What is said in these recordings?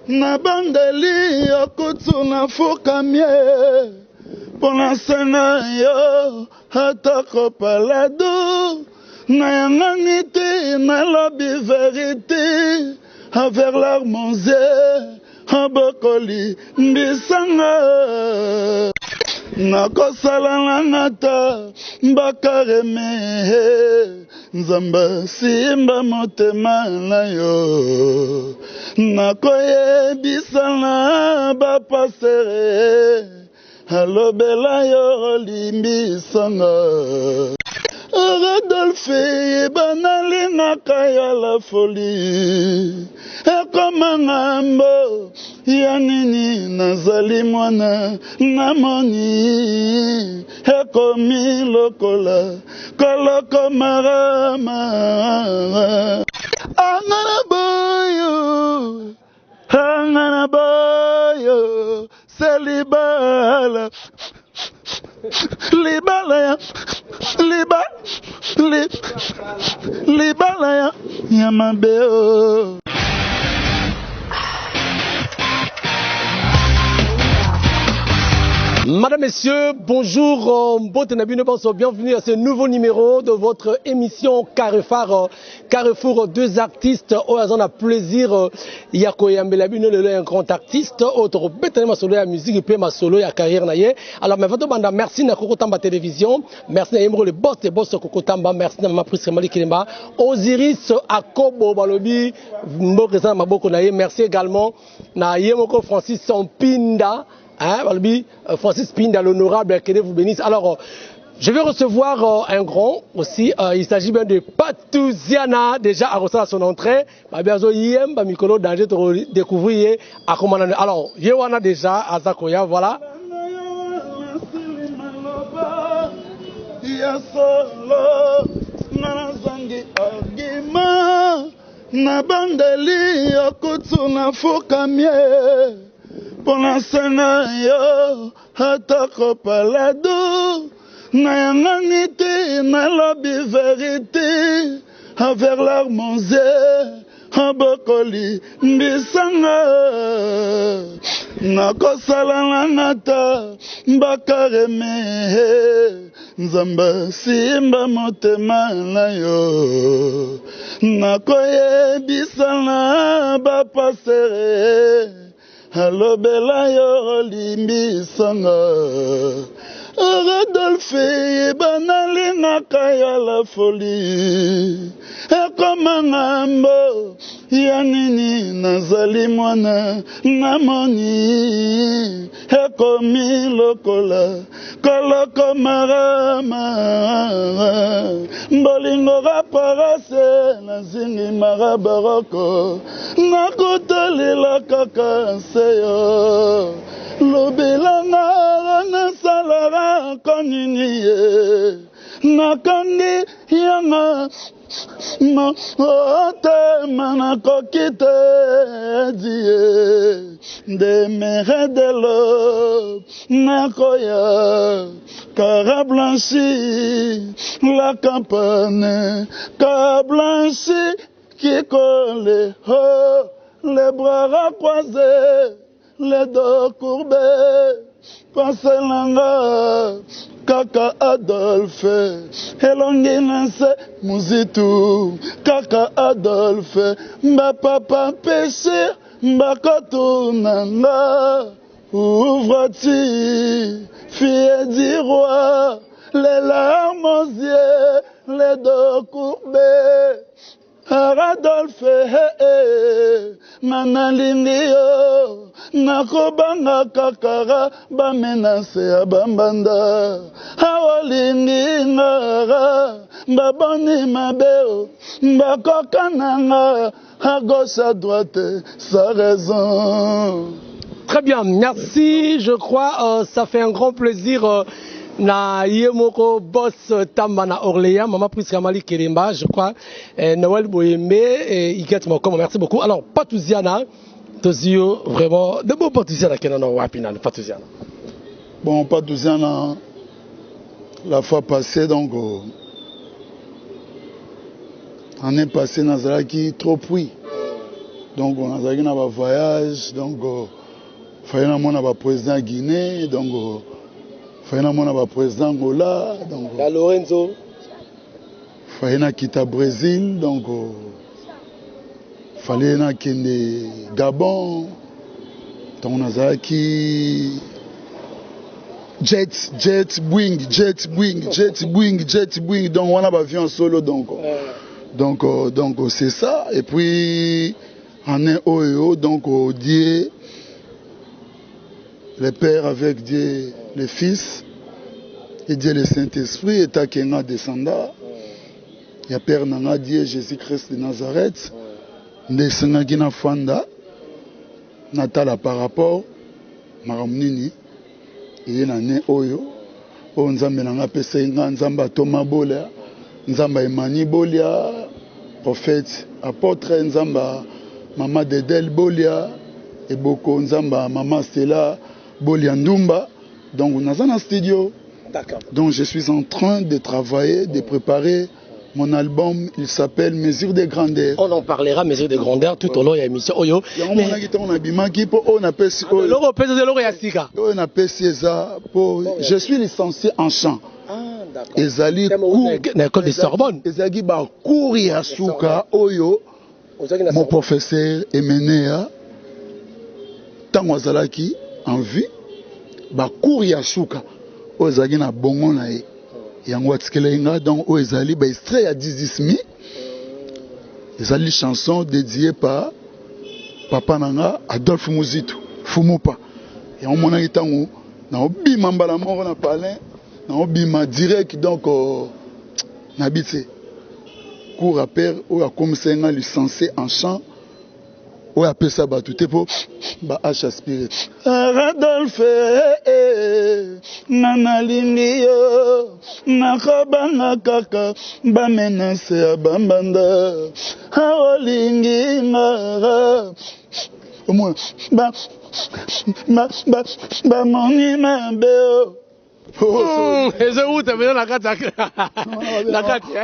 Na bandeli okutu na fukamie Pona sena yo hatako palado Na yanganite na lobby vérité Avec l'armonzé Abokoli mbisanga Nakosala nata Bakareme Nzamba simba motema na yo Nakoye bisana bapasere Alobela yo limbisanga Rodolphe banalingaka ya la folie Ekoma ngambo ya nini nazali mwana namoni Ekomi lokola koloko marama Angana boyo Selibala Libala ya Yamabeo. Madame, Messieurs, bonjour, bienvenue à ce nouveau numéro de votre émission Carrefour, Carrefour, deux artistes, au hasard a plaisir, Yako Yambelabino, un grand artiste, autre bétalement solo la musique, et puis ma solo et carrière naïe. Alors, merci à Kokotamba Télévision, merci à Emro, le boss des boss Kokotamba, merci à ma prise Mali Kilema, Osiris, Akobo Balobi, Mbokeza Maboko naïe, merci également à Yemoko Francis Sampinda. Francis Pinda, l'honorable, que Dieu vous bénisse. Alors, je vais recevoir un grand aussi. Il s'agit bien de Patouziana, déjà à recevoir son entrée. Alors, Yewana déjà à Zakoya, voilà. Pona sena yo hatako palado Na yanganite na lobby vérité Avec l'armonzé Abokoli mbisanga Nakosala nata Bakareme Nzamba simba motema na yo Nakoye bisana bapasere Alobela yo limbisanga Rodolphe banalingaka ya la folie Ekoma ngambo ya nini nazali mwana namoni Ekomi lokola koloko marama Mbolingo raparase nazingi marabaroko Nakutalila kaka seyo Lobelanga nasalara koniniye Nakandi yanga Motema nakokite diye Demere de l'aube Nakoya Cara blanchi La campane Cara blanchi Qui colle oh, les bras croisés Les dos courbés Paselanga Kaka Adolphe Elonginense Muzitu Kaka Adolphe Mba papa péché Mba kotunanga Ouvre-tu Fille du roi Les larmes aux yeux Les dos courbés Adolphe Manalingiyo Nakobanga kakara Bamenase ya bambanda Awalingi ngara Baboni mabeo Bakokananga À gauche à droite Sa raison. Très bien, merci, je crois, ça fait un grand plaisir na Yemoko boss Tambana Orléans, maman Priska Mali Kelemba, je crois, Noël Boyembe et Iket Mokom, merci beaucoup. Alors, Patouziana, Tozio, vraiment, de beaux Patouziana qui n'en ont pas Patouziana. Bon, Patouziana, la fois passée, donc, année passée, Nazaraki, trop oui. Donc on a un voyage, donc fallait un président Guinée, donc fallait un président Angola, donc la Lorenzo. Fallait quitter Brésil, donc fallait quitter Gabon, donc on a qui jet wing, donc on a un avion solo, donc c'est ça. Et puis en un Oyo, donc Dieu, le Père avec Dieu, le Fils, et Dieu le Saint-Esprit, et ta kenga descenda. Il y a Père Nanga Dieu, Jésus-Christ de Nazareth, descenda qui na fanda, natala par rapport, maramnini, et il en est Oyo, on nzambe nanga pesa inga, nzamba Thomas Bolia, nzamba Emmanuel Bolia, prophète, apôtre, nzamba Maman Dedel Bolia, et beaucoup nzamba Maman Stella Bolia Ndumba. Donc on a un studio. D'accord. Donc je suis en train de travailler, de préparer mon album. Il s'appelle Mesure de grandeur. On en parlera, Mesure de grandeur, tout au long de l'émission. Oyo. Mais je suis licencié en chant. Ah, d'accord. Ezali l'école de Sorbonne. Ezali ba cours ya suka Oyo. Mon professeur Emenea tango azalaki en vie ba cours ya suka oyo ezalaki na bongo na ye yango atikela nga donc oyo ezali ba extrait ya Dizismi ezali chanson dédiée par papa nanga Adolphe Muzitu Fumupa yango monaki ntango na obima mbala moko na palin na obima direct donc nabite cours à père oyo akomisa nga licencié en chant oyo apesa bato te mpo ba-h aspiré Adolphe nanalingi yo nakobanga kaka bamenase ya bambanda aolingi nga omona bamoni mabe o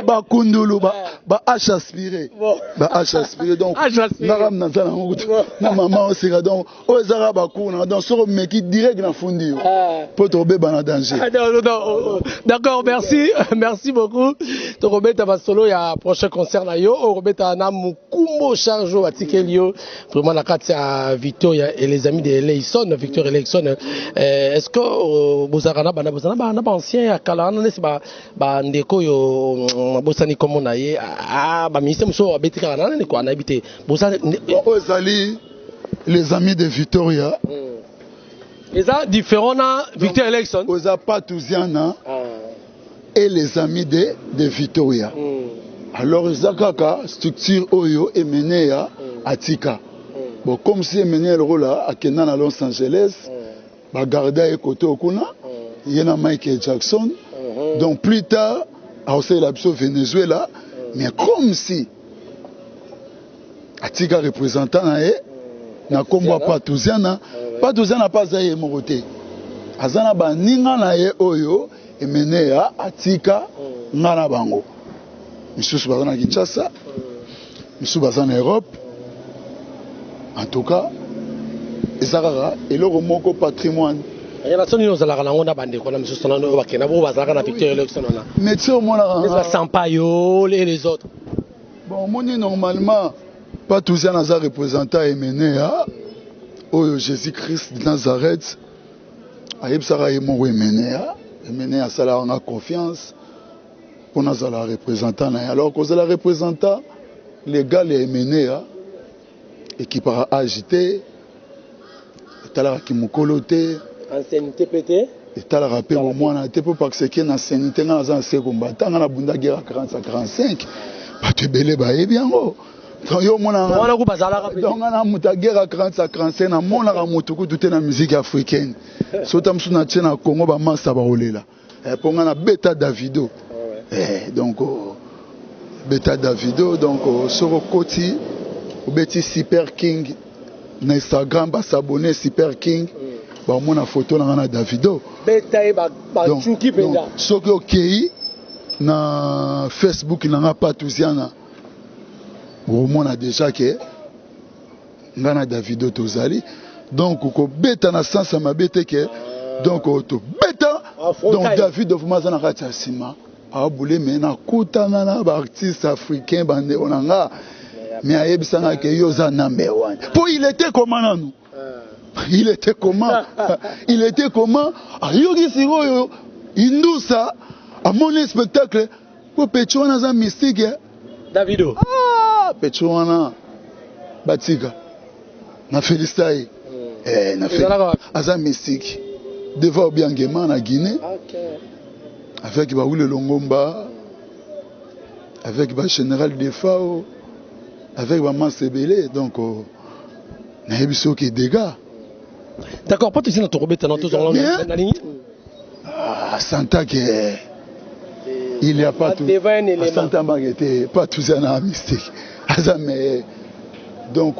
bakundulu ba-h aspiré ba-h aspiré donc naram naza nango na mama oseka donc oyo ezaka bakuna donc soko meki direct na fundi yo mpo tobeba na danger. D'accord, merci beaucoup. Tokobeta basolo ya prochain concert na yo okobeta na mukumbo charge atikeli yo vraiment na kati ya Victoria et les amis de Eleison Victor Eleison. Est-ce que bozaka na bana na ba ancien ya kala na nesi ba ndeko yo bosani komo na ye ba ministre muso abetika na ne ko na habité bosani ezali les amis de Victoria. Les a différents na Victor Election. Oza Patouziana et les amis de Victoria. Alors Zakaka structure Oyo et Menea Atika. Bon comme si Menea le rôle à Kenan à Los Angeles, ba garda et côté okuna, yena Michael Jackson. Donc plus tard à l'abso Venezuela, mais comme si Atika représentant na kombo Patouziana, Patouziana pas aye moroté. Azana ba ninga na ye Oyo et Menea Atika ngana bango. Misusu bazana Kinshasa, misusu bazana Europe. En tout cas, ezaka eloko moko patrimoine. Relation ni ozalaka nango na bande ko na misusu na no bakena bo bazalaka na Victor Election na. Métier au mona. Les Sampaio les autres. Bon, moni normalement pas tous un hasard représentant Emenea Oyo Jésus-Christ de Nazareth. Ayeb sara yemo Emenea, Emenea sala on a confiance. Pour nous la représentant alors que la représentant légal et Emenea et qui para agité tala ki mukolote ancienneté pété et tala rappel au moins na te pour parce que na ancienneté na za se combattant na bunda guerre 40 45 ba te belé ba e bien go donc yo mona wana ku bazala ka donc na muta guerre 40 45 na mona ka mutuku tout na musique africaine sota msuna tena Congo ba massa ba olela pour na beta Davido. Donc Beta Davido donc sur Koti ou Betty Super King na Instagram ba s'abonner Super King ba mona photo na Davido Beta e ba chuki penda soki okei na Facebook na Patouziana au mona déjà que ngana Davido tozali donc ko beta na sens ma bete ke donc to beta donc Davido vraiment na kati ya sima a boulé mais na kutana na ba artiste africain bande onanga mais ayebisanga ke yoza number 1 pour il était comment nous il était comment il était comment ayoki siro indusa a mon spectacle pour Petchouana za mystique Davido Petchouana batika na félicité na fait aza mystique devant Obiangema na Guinée avec Baoule Longomba avec ba général Defao avec Maman Sebele donc na yebiso ki dégâts. D'accord, pas tout ça dans ton robet dans tous en Santa que il n'y a pas tout Santa Magete pas tout ça na mystique azame donc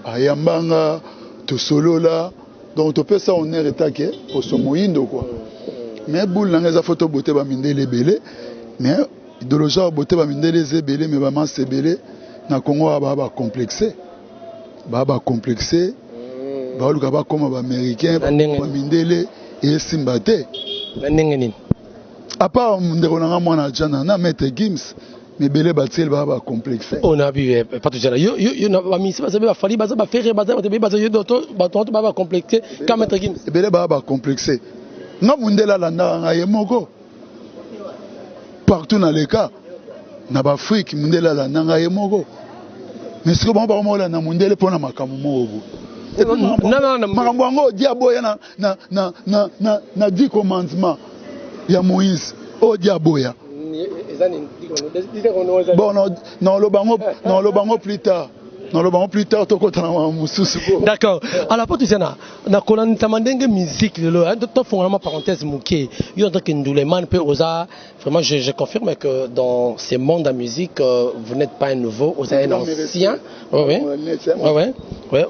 ayambanga to solo là donc to peut ça on est rétaqué pour son moindo quoi mais boule na za photo beauté ba mindele belé mais idéologie beauté ba mindele zebelé mais ba man sebelé na Congo ba complexé ba complexé ba luka ba comme ba américain ba mindele et simbate nini à part ndeko na mwana jana na maître Gims mais belé batil ba complexé on a vu pas tout ça yo na ba misi ba ba fali ba faire ba yo doto ba complexé comme maître Gims belé ba complexé na mundela landa nga yemoko partout dans les cas na ba Afrique mundela landa nga yemoko mais ce que bon ba mo la na mundele pona makamu mobo non makambo ngo diaboya na 10 commandements ya Moïse o diaboya bon non le bango plus tard non le bango plus tard to kotana mususu d'accord alors pas tout ça na kolani tamandenge musique lelo to fondamentalement parenthèse muké yo en tant que Ndouleman peut osa vraiment je confirme que dans ce monde de la musique vous n'êtes pas un nouveau vous êtes un ancien ouais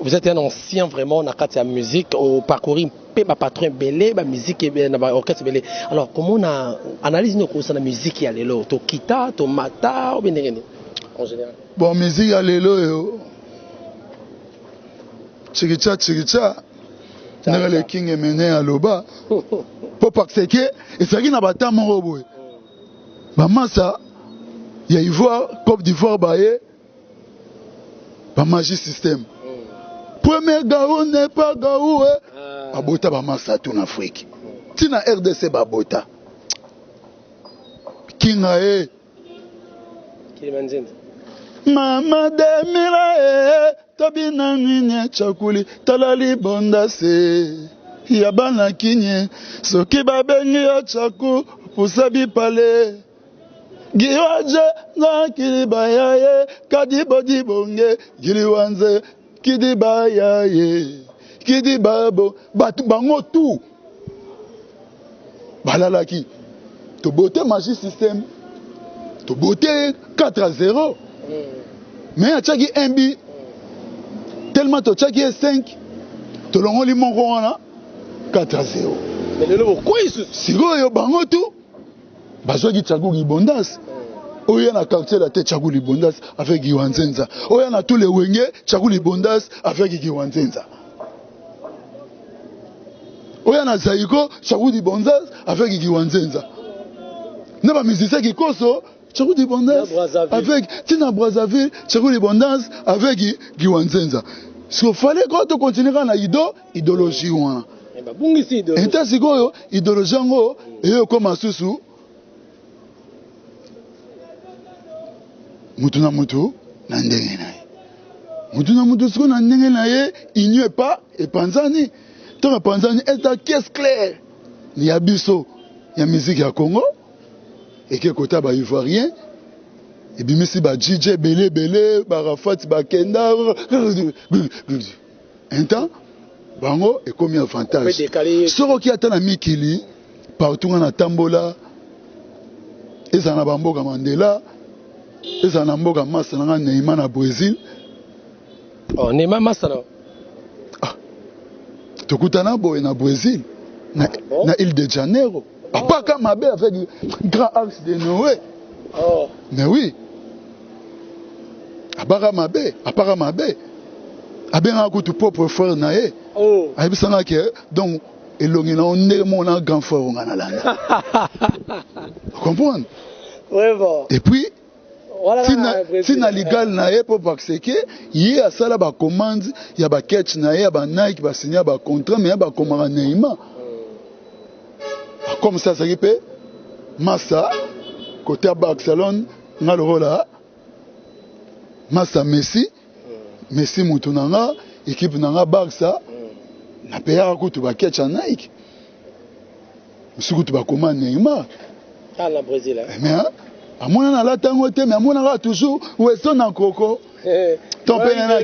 vous êtes un ancien vraiment na kati ya musique au parcourir ma patron belé ba musique et na orchestre belé alors comment on a analyse nos courses na musique ya lelo to kita to mata ou bien en général bon musique ya lelo yo chikicha na le king emene aloba pour parce que et ça qui na bata moko boy ba massa ya Ivoire Côte d'Ivoire baé ba magie système premier gaou n'est pas gaou abota ba massa tout en Afrique tina RDC ba bota kinga Kilimanjaro mama demira tabina nini chakuli talali bondase ya bana kinye soki babengi ya chaku pusabi pale giwaje na kilibayaye kadibodi bonge giliwanze kidibayaye kidibabo batu bango tu balalaki to bote magie système to bote 4-0 mais a tchaki un but tellement to tchaki 5 to longoli mongo wana 4-0 mais le pourquoi il se sikoyo bango tu bazwaki tchaku libondas oya na quartier la tête tchaku libondas avec Giwanzenza oya na tous les wenge tchaku libondas avec Giwanzenza oya na Zaiko tchaku libondas avec Giwanzenza na ba musicien qui koso tchaku libondas avec Tina Brazzaville tchaku libondas avec Giwanzenza so fallait quand to continuer na idéologie wana ba bungisi idéologie eta sikoyo idéologie ngo eyo koma susu mutu na mutu na ndenge na ye mutu na mutu siko na ndenge na ye ignue pas epanzani to epanzani eta caisse claire ni ya biso ya musique ya Congo eke kota ba ivoirien ebimisi ba DJ belé ba Rafat ba Kenda un temps bango ekomi avantage soko ki ata na mikili partout na tambola eza na bamboka Mandela eza na mboka masa na Neymar na Brésil oh Neymar masa na tokutana boye na Brésil na Île de Janeiro apaka mabe avec grand axe de Noé mais oui apaka mabe abenga kutu propre frère na ye ayebisanga ke donc elongi na onde mona grand frère nga na landa comprendre vraiment et puis tina legal na ye po parce que ye asala ba commande ya ba catch na ye ya ba Nike ba signer ba contrat mais ba komara Neymar comme ça qui peut Massa côté à Barcelone nga le rôle Massa Messi Moutounanga équipe nanga Barça na paya ko tu ba catch na Nike musuku tu ba komara Neymar la Brésil mais à mon avis, la tango te mais à mon avis toujours où est son en coco. Ton père n'a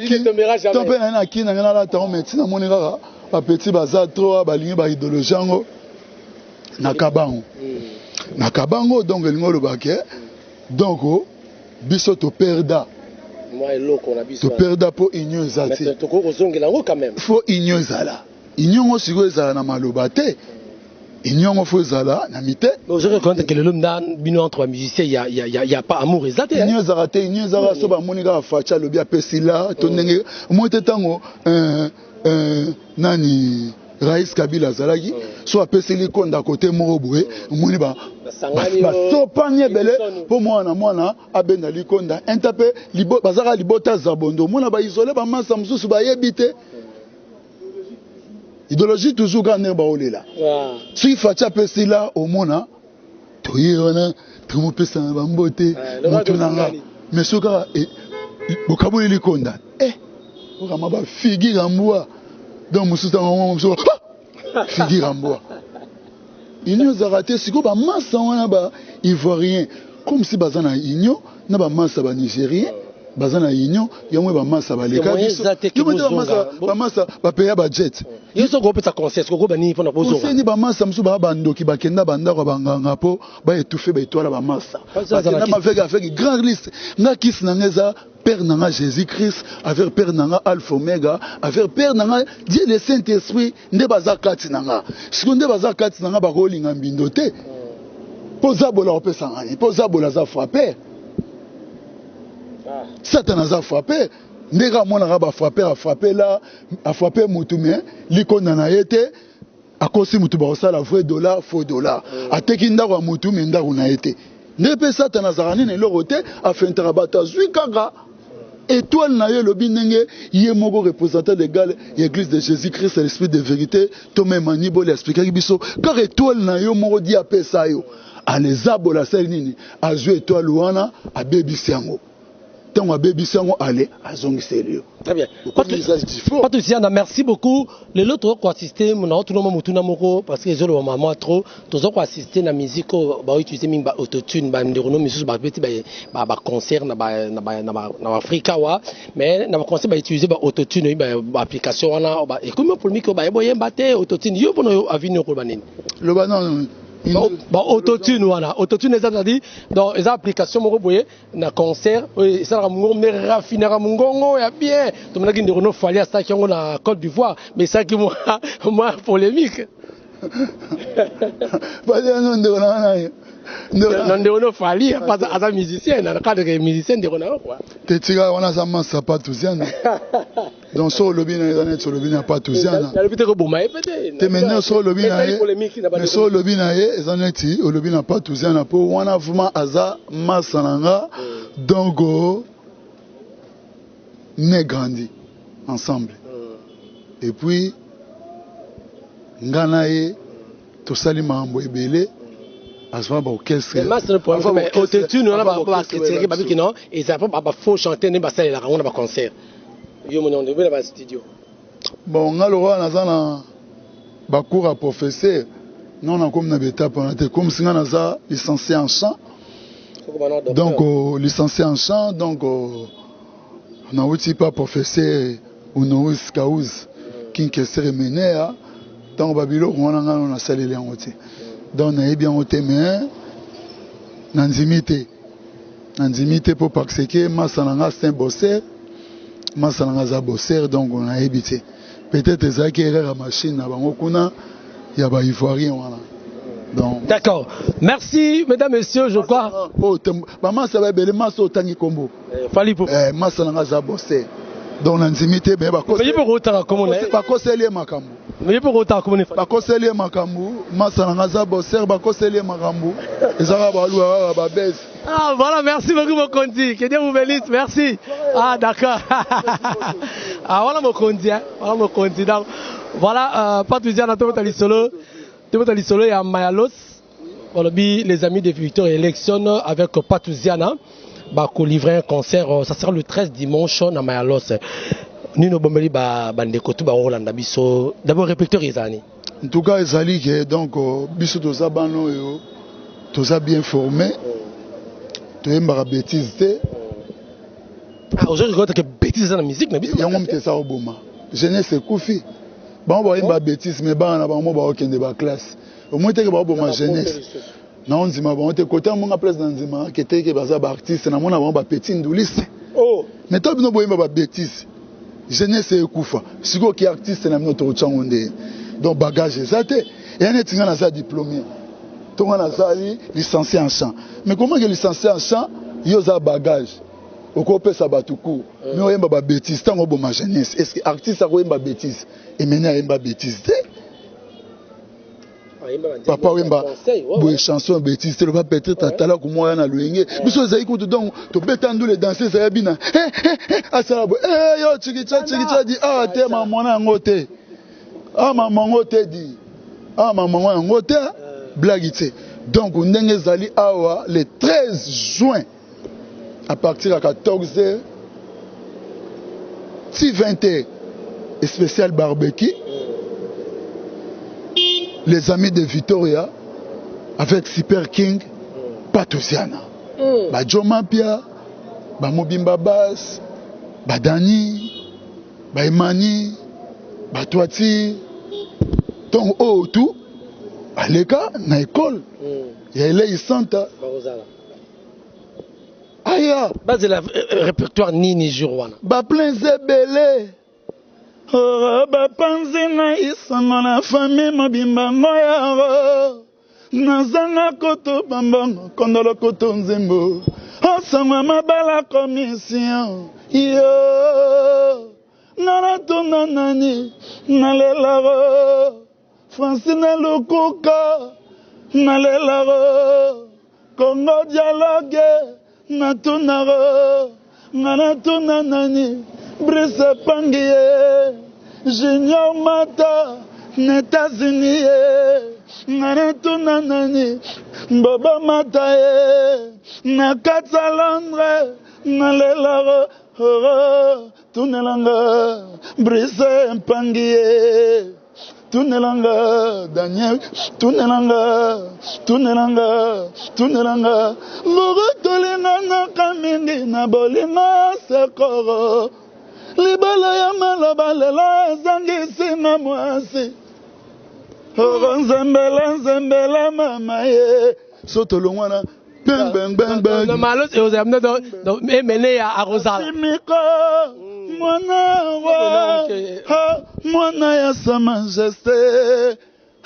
qui n'a rien à la tango mais tu n'as mon avis pas petit bazar trop baligné ba idéologie ngo nakabango donc le ngolo baké donc biso to perda moi eloko na biso to perda po union zati mais to ko zongela ngo quand même faut union zala union ngo siko zala na maloba te. Union Fozala, Namite. Je reconnais que l'homme bino entre musiciens, il y a pas amour exact. Union Zarate, Union Zara, Soba Monica, Facha, le Bia Pesila, Tonenge, Montetango, Nani, Raïs Kabila Zalagi, soit Pesili Konda côté Moroboué, Moniba. Sopanye Bele, pour moi, Abena Likonda, Intapé, Bazara Libota Zabondo, Mona ba isolé, ba Massamsou, Suba Yebite. Idéologie toujours gagner baolé là. Si Facha pesi là au mona, toye wana, tumo pesa bambote, mutunanga. Mais soka e bokabuli likonda. Okama ba figure amboa. Donc musuta ngomso. Figure amboa. Union zaraté siko ba massa wana ba ivoirien comme si bazana union na ba massa ba nigérien. Bazana union yamwe ba massa ba leka biso yamwe ba massa ba payer ba jet yeso go pesa concert ko ba ni pona bozo ko ni ba massa musu ba bandoki ba kenda banda ko banganga po ba étouffer ba étoile ba massa na ma avec grand liste na kis na ngeza père nanga Jésus Christ avec père nanga Alpha Omega avec père nanga Dieu le Saint-Esprit nde bazakati nanga sikonde bazakati nanga ba rolinga mbindo te poza bola opesa ngani poza bola za frapper Satan a frappé, Nega mon arabe a frappé là, a frappé Moutoumé, l'icône n'a été, à cause de Moutoumé, ça la vrai dollar, faux dollar. A Tekinda ou Moutoumé, n'a été. Nepe Satan a zarani ne l'oroté, a fait un tarabata, Zuikaga. Étoile n'a eu le binenge, Yemogo représentant légal, l'église de Jésus-Christ, l'esprit de vérité, Tomé Manibo, l'expliquer Bisso, car étoile n'a eu Morodi a Pesayo, a les abola Selnini, a joué étoile Louana, a Baby Siango. Tant que bébé sango allez à zong sérieux. Très bien. Merci beaucoup. Les autres qui assistent, mon autre nom mutuna moko parce que je le maman trop. Tous autres qui assistent na musique ba utiliser minga autotune ba ndirono misus ba petit ba concert na Africa wa mais na concert ba utiliser ba autotune ba application wana ba et comme pour micro ba boye mbate autotune yo bono avini ko banini. Le banan autotune wana autotune eza dit donc eza application moko boye na concert ça la mungo me raffinera mungongo ya bien to mona kindi rono fali à ça qui on na Côte d'Ivoire mais ça qui moi polémique pas de non de wana non de rono fali pas à musicien na cadre musicien de rono quoi te tira wana ça massa pas touziana donc sur le bien na sur le bien pas touziana na le peut ko boma peut-être te maintenant sur le bien mais sur le bien ezaneti le bien pas touziana pour wana vraiment aza masananga donc ne grandi ensemble et puis nganaye to sali mambo ebele aswa ba orchestre mais master pour mais autotune on a ba c'est ba biki non et ça pas faut chanter ne ba ça la on a ba concert yo mon on est ba studio bon ngalo wana zana ba cours à professeur non on comme na étape on était comme si ngana za licencié en chant donc licencié en chant donc on a aussi pas professeur Honoris Causa qui est mené donc babilo on a salé les en donc on a bien ôté mais nanzimité pour parce que masananga c'est un bosseur masananga za bosseur donc on a évité peut-être ça qui est la machine na bango kuna ya ba ivoirien wana donc d'accord merci mesdames messieurs je crois maman ça va belé maso tangi kombo fali pour masananga za bosseur donc nanzimité mais bakoseli makambo bakoseli makambo masana ngaza bosser bakoseli makambo ezaka baluwa babese. Ah voilà, merci beaucoup Mokonzi, que Dieu vous bénisse, merci. Ah d'accord. Ah voilà Mokonzi, hein, voilà Mokonzi. Donc voilà, Patouziana Tobotalisolo et à Mayalos. Voilà, les amis de Victor électionnent avec Patouziana. Bah, qu'on livre un concert, ça sera le 13 dimanche à Mayalos. Nino Bombeli bandeko tout ba Rolanda biso. D'abord répéteur Izani. En tout cas, Izali que donc biso toza bano yo, toza bien formé. Toyemba bêtise te. Ah aujourd'hui quand que bêtise dans la musique na biso. Yango mtesa oboma. Jeunesse koufi. Ba on ba bêtise mais ba na ba mo ba okende ba classe. Au moins te que ba oboma jeunesse. Na on zima ba on te côté mon place dans zima que te que baza ba artiste na mona ba petit nduliste. Oh. Mais toi bino boyemba ba bêtise. Jeunesse ekoufa. Siko ki artiste na mino to tchangonde. Donc bagage ezate. Et un etinga na sa diplômé. Tout le monde a licencié en chant. Mais comment que licencié en chant, il y a un bagage. Au côté ça va tout court. Mais on a une bêtise. Tant qu'on a une jeunesse. Est-ce que l'artiste a une bêtise? Et maintenant il y a une bêtise. Papa a une chanson bêtise. Tu vas peut-être t'attendre comme moi na luenge. Mais si vous écoutez donc, tu peux t'entendre les danser ça bien. Ah ça va. Eh yo chikicha dit ah t'es maman na ngote. Ah maman ngote dit. Ah maman ngote. Blague. Donc, on est allé le 13 juin à partir de 14h, 20h, spécial barbecue. Les amis de Victoria avec Super King, Patouziana. Joe Mapia, Mobimba Bass, Dani, Emani, Toati, donc tout. À l'école, dans l'école, il y a les Santa. Aya. C'est le répertoire Nini Jurouana. Plein zébélé. Panzina isanga na famille mobimba ngoya. Nazanga koto bambongo kondolo koto nzembo. Osangwa mabala commission. Yo. Nana tuna nani nalela. Francine Lukuka, Nalelaro, Congo Dialogue, Natunaro, Nanatuna Nani, Brice Panguier, Junior Mata, États-Unis, Nanatuna Nani, Boba Matae, Nakatsa Londres, Nalelaro, Tunelanga, Brice Panguier. Tunelanga, Daniel, Tunelanga, Morotolinga na kamindi na bolinga sekoro. Libala ya maloba lela zangisi na mwasi. Nzembela mama ye. Soto longwana, bang. Le malo c'est aux amenés donc mené à Rosal. Mwana ya sa majesté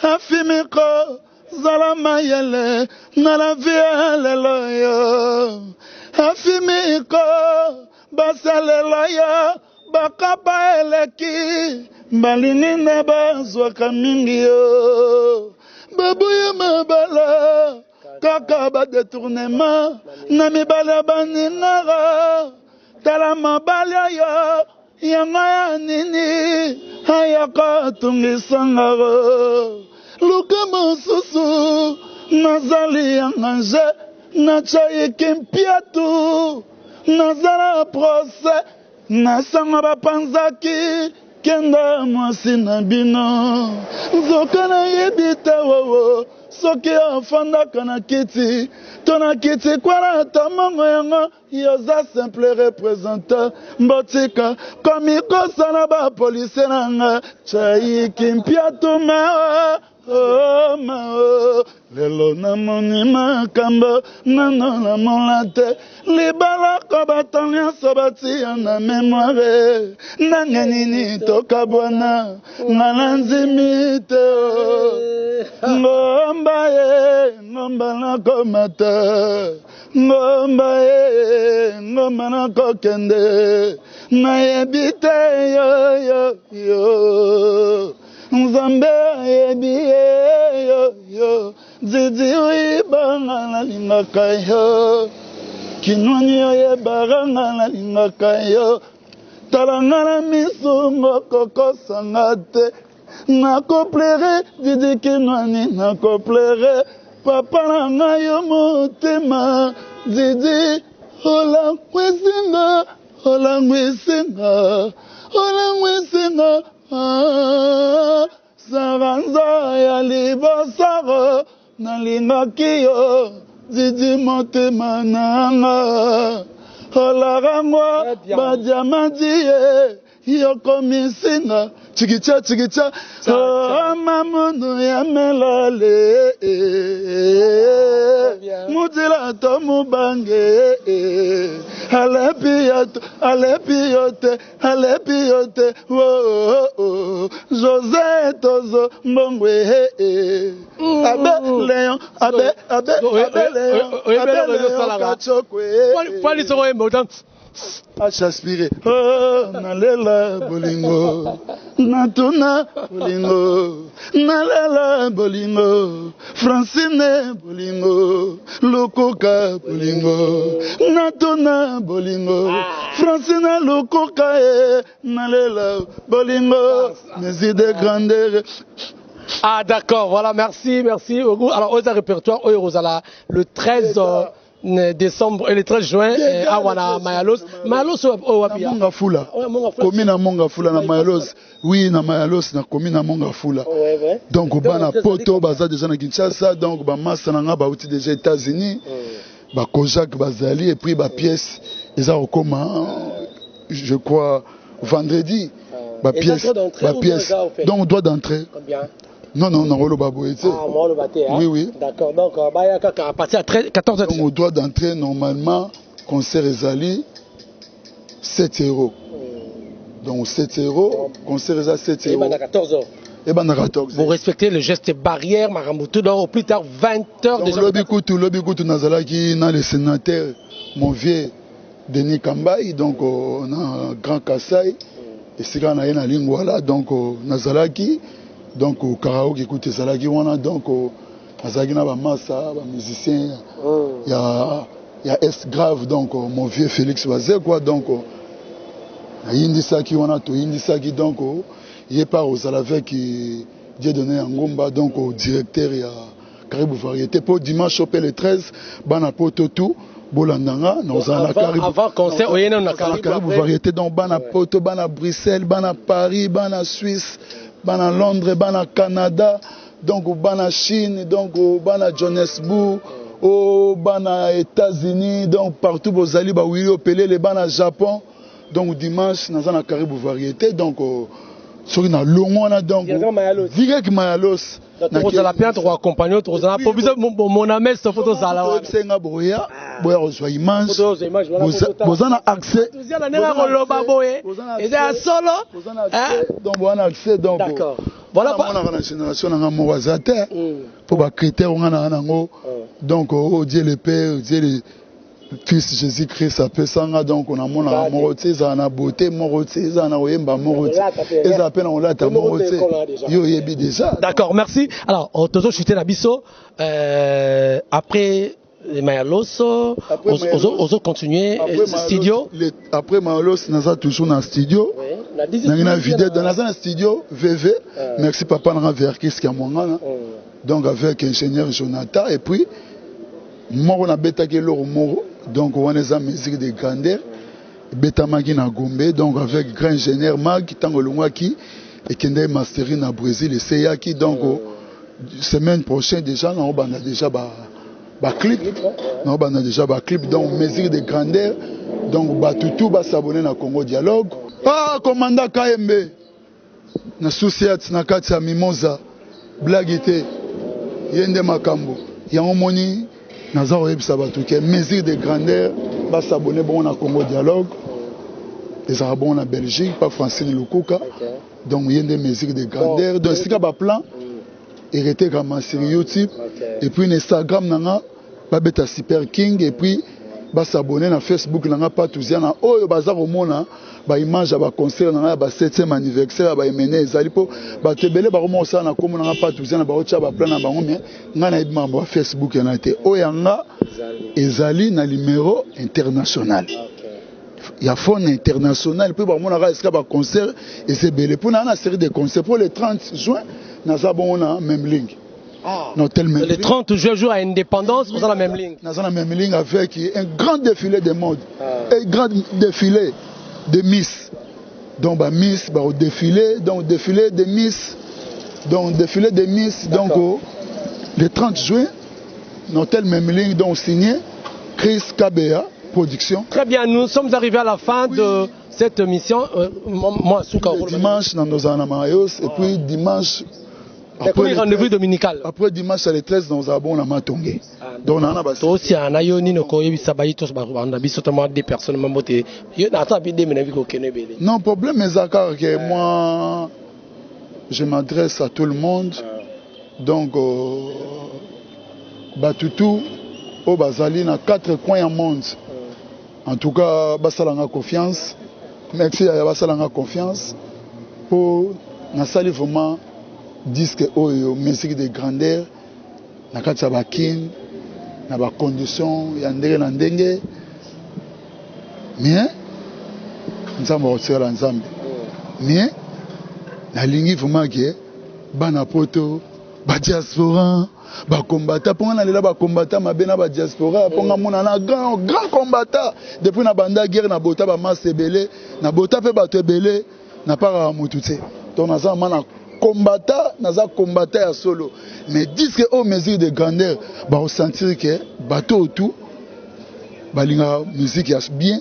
afimiko zalama yele na la vie leloyo afimiko basalelo bakapa eleki balini na bazwaka mingi yo babuya mabala kaka badetournement na mibala baninara tala mabala yo Yanga nini hayaka tungisangaro Luka mosusu nazali yanganje Nachaye kimpiatu Nazala prose Nasanga bapanzaki Kenda mwasi na bino Nzokana yebite wowo Soki ofanda kana kiti Tona kiti kwara tamango yango Yoza simple représentant Mbotika Komiko sana ba police nanga Chayi kimpiatu mawa oh mao lelo namoni makambo nano namola te libala ko bato nyonso batia na memoire ndenge nini tokabwana nga na nzimi te ngomba nakomata ngomba nakokende nayebi te yo Nzambe ayebi yo Didi uibanga nalingaka yo Kinwani oyebanga nalingaka yo Talanga na misungo kokosanga te Nakoplere Didi kinwani nakoplere Papa nanga yo motema Didi olangwesinga Saranza ya libosaro nalingaki yo Didi motema nanga Olarangwa badiamandi yoko misinga chikicha mamuno ya melale mutila to mubange alepi yote José tozo mbongwe abe Léon Achaspiré, nalela bolingo, natuna bolingo, nalela bolingo, Francine bolingo, Lokoka bolingo, natuna bolingo, Francine Lokoka nalela bolingo, mes idées grandeur. Ah d'accord, voilà, merci beaucoup. Alors, aux répertoires, le 13 décembre et le 13 juin à Wana Mayalos. Mayalos au Wapia. Mongafula. Commune à Mongafula na Mayalos. Oui, na Mayalos na commune à Mongafula. Donc au bana poto baza déjà na Kinshasa, donc ba massa na ba outil déjà États-Unis. Ba Kojak bazali et puis ba pièce ils ont comme je crois vendredi. Ba pièce. Donc on doit d'entrer. Combien? Non, on va oui. D'accord, donc à partir de 14h. Donc, on doit d'entrer normalement, concert Ezali, 7 €. Donc 7 €, concert Ezali 7 €. Et bien à 14h. Et bien à 14h. Vous respectez le geste barrière, Maramoutou, donc au plus tard 20h. Donc Lobby Koutou Nazalaki, dans le sénateur, mon vieux Denis Kambaï, donc on a un grand Kassai, et c'est quand on a une ligne, voilà, donc Nazalaki. Donc au karaoke écoute Zalagi wana donc azagina ba massa ba musicien il y a S grave donc mon vieux Félix Wazé quoi donc indi saki wana to indi saki donc il est pas aux avec Dieu donné en Ngomba donc au directeur il y a Caribou variété pour dimanche au le 13 bana poto tout bolandanga nous en avant concert oyena na Caribou variété donc bana poto bana Bruxelles bana Paris bana Suisse bana Londres, bana Canada, donc bana Chine, donc bana Johannesburg, bana États-Unis, donc partout vous allez ba oui opélé les bana Japon, donc dimanche nous avons Caribou variété, donc sur une longue donc direct Mayalos. Donc vous allez bien te accompagner, vous allez pour mon ami cette photo ça là. C'est un boya, boya reçoit image. Vous avez accès. Vous avez un solo. Donc vous avez accès donc. D'accord. Voilà pas la génération na moazate pour ba critère on a nango. Donc Dieu le Père, Dieu le Fils Jésus-Christ ça sanga donc on a mon moroti za na beauté moroti za na oyemba moroti et ça appelle on l'a ta moroti yo yebi déjà. D'accord, merci. Alors toujours chuter na biso après Mayalos on continuer studio. Après Mayalos naza toujours dans studio. Na vidéo dans un studio VV. Merci papa na Verkis qui a mon donc avec ingénieur Jonathan et puis moko na betaki loro moko donc on est en musique de grandeur betamaki na Gombe donc avec grand ingénieur Mag tango longwaki et kende mastering na Brésil et seyaki donc semaine prochaine déjà on a déjà ba clip on a déjà ba clip donc musique de grandeur donc ba tout ba s'abonner na Congo Dialogue commandant KMB na Souciat na kati ya Mimosa blague était yende makambo yango moni naza oyebisa bato ke mesure de grandeur basabone bon na Congo Dialogue ezala bon na Belgique pas Francine Lukuka donc yende mesure de grandeur donc sika ba plan hérité comme sur YouTube et puis Instagram nanga babeta Super King et puis basabone na Facebook nanga patuzia na oyo baza komona ba image ba concert na ba 7e anniversaire ba emene ezali po ba tebele ba komo sa na komo na patuzia na ba ocha ba plan na bango mais nga na ibima ba Facebook na te oyanga ezali na numéro international ya phone international puis ba mona ka eska ba concert et c'est belé pour na série de concerts pour le 30 juin na za bon na même ligne. Le 30 juin, jour à indépendance, vous avez la même ligne. Nous avons la même ligne avec un grand défilé de mode, un grand défilé de Miss. Donc, bah, Miss, bah, au défilé, donc défilé de Miss, donc défilé de Miss, donc le 30 juin, nous avons la même ligne, donc signé Chris KBA Production. Très bien, nous sommes arrivés à la fin de cette mission. Moi, dimanche, nous avons Mayos, et puis dimanche. Après rendez-vous dominical. Après dimanche à les 13 dans un bon à Matongé. Donc on a aussi un ayoni no ko yebisa bayitos ba banda biso tellement des personnes mamoté. Yo na ta bi de menavi ko kenebele. Non problème ezaka que moi je m'adresse à tout le monde. Donc batutu au bazali na 4 coins du monde. En tout cas basalanga confiance. Merci à basalanga confiance pour na sali vraiment disque oyo musique de grandeur na kati ya bakin na ba condition ya ndenge na ndenge mais nzambe otsela nzambe mais nalingi vraiment ke bana poto ba diaspora ba combattant ponga na lela ba combattant mabena ba diaspora ponga mona na grand combattant depuis na banda guerre na bota ba masebele na bota pe bato ebele na para mutute donc na zama na combattant naza combattant ya solo mais disque au mesure de grandeur ba ressentir que bateau tout balinga musique ya bien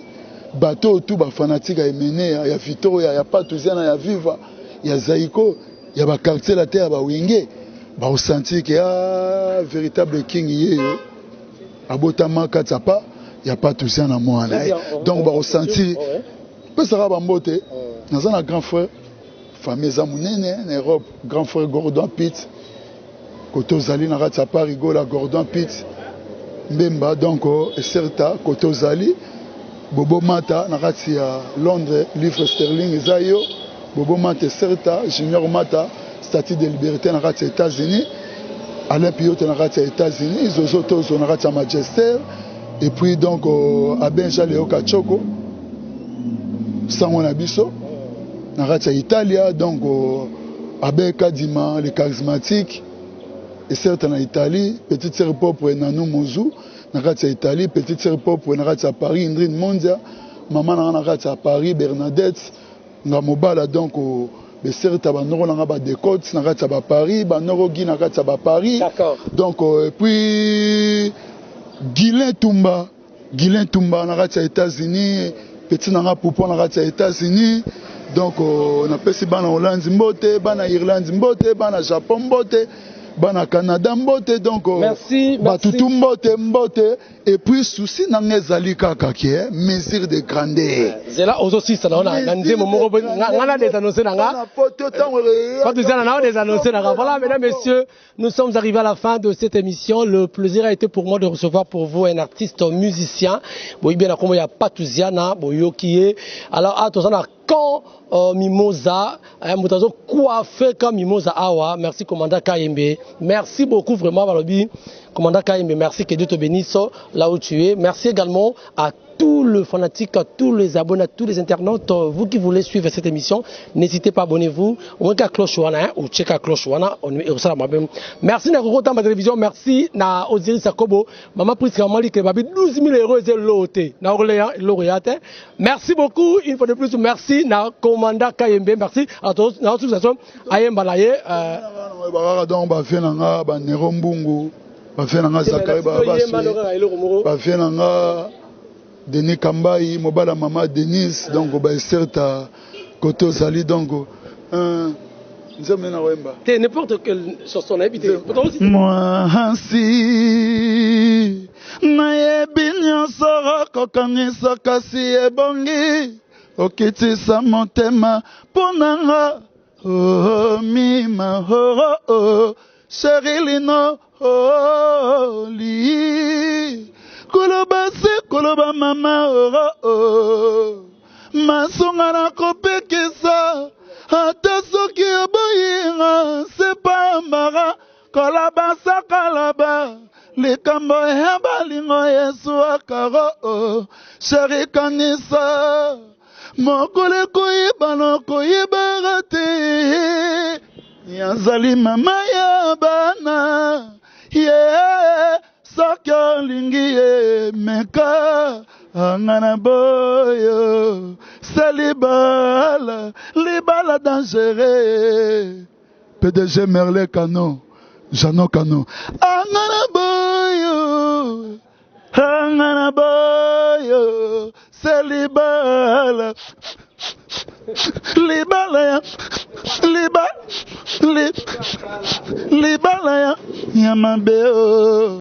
bateau tout ba fanatique ya mené ya Victoria ya Patuziana ya Viva ya Zaiko ya ba quartier la terre ba wenge ba ressentir que véritable king yeyo abotama katapa ya Patuziana mwana donc ba ressentir peut ça ba mbote naza na grand frère famille Zamounene en Europe, grand frère Gordon Pitt, Koto Zali na Ratsa Paris, Gola Gordon Pitt, Mbemba, donc, et Certa, Koto Zali, Bobo Mata, na Ratsia Londres, livre sterling, Zayo, Bobo Mata, Certa, Junior Mata, statut de liberté na Ratsia États-Unis, Alain Piyote na Ratsia États-Unis, Zozo Tozo na Ratsia Manchester, et puis donc, Abenja Leo Kachoko, Sango Nabiso, na ratia Italia donc avec Kadima les charismatiques et certes en Italie petite sœur pop Nanou Mouzou na ratia Italie petite sœur pop na ratia Paris Indrine Mondia maman na ratia Paris Bernadette na mobala donc be certes ba noro na ba décote na ratia ba Paris ba noro gi na ratia ba Paris donc et puis Guilin Tumba na ratia États-Unis petit na poupon na ratia États-Unis. Donc on a passé bana Hollande mbote, bana Irlande mbote, bana Japon mbote, bana Canada mbote, donc merci batutu mbote et puis souci n'angezali kaka qui est mesure de grandeur. C'est là aussi ça on a ndemo moko ngana des annoncés nanga. Pas des annoncés nanga. Voilà mesdames messieurs, nous sommes arrivés à la fin de cette émission. Le plaisir a été pour moi de recevoir pour vous un artiste musicien. Boy bien comme il y a Patuziana, boyo qui est alors attention quand Mimosa, Moutazo coiffé comme Mimosa Awa, merci commandant Kayembe, merci beaucoup vraiment Balobi, commandant Kayembe, merci que Dieu te bénisse là où tu es, merci également à tous les fanatiques, à tous les abonnés, à tous les internautes, vous qui voulez suivre cette émission, n'hésitez pas, abonnez-vous, au moins qu'à cloche ou check à cloche merci na Koko Tamba télévision, merci na Osiris Sakobo, maman Prisca Mali que babi 12 000 euros et l'OT, na Orléans, lauréate, merci beaucoup, une fois de plus, merci na commandant Kayembe, merci à tous, na association Ayemba Laye, donc ba fait nanga ba Nero Mbungu, ba fait nanga Zakari ba fait nanga Denis Kambayi, Mobala Mama Denise, donc bah certes Koto Zali donc nzembe na wemba te n'importe quelle chanson habité moi ainsi nayebi nyonso kokanisa kasi ebongi okitisa motema ponanga oh mima oh Cherilino li koloba se koloba mama oh masunga na kopekisa ata soki oboyinga sepa mbara kolaba sakalaba likambo ya balingo Yesu akaro sheri kanisa mokole koyiba no koyibara te yazali mama ya bana soki olingi emeka angana boyo c'est libala dangereux PDG Merle Kano Jano Kano angana boyo c'est libala ya yamabeo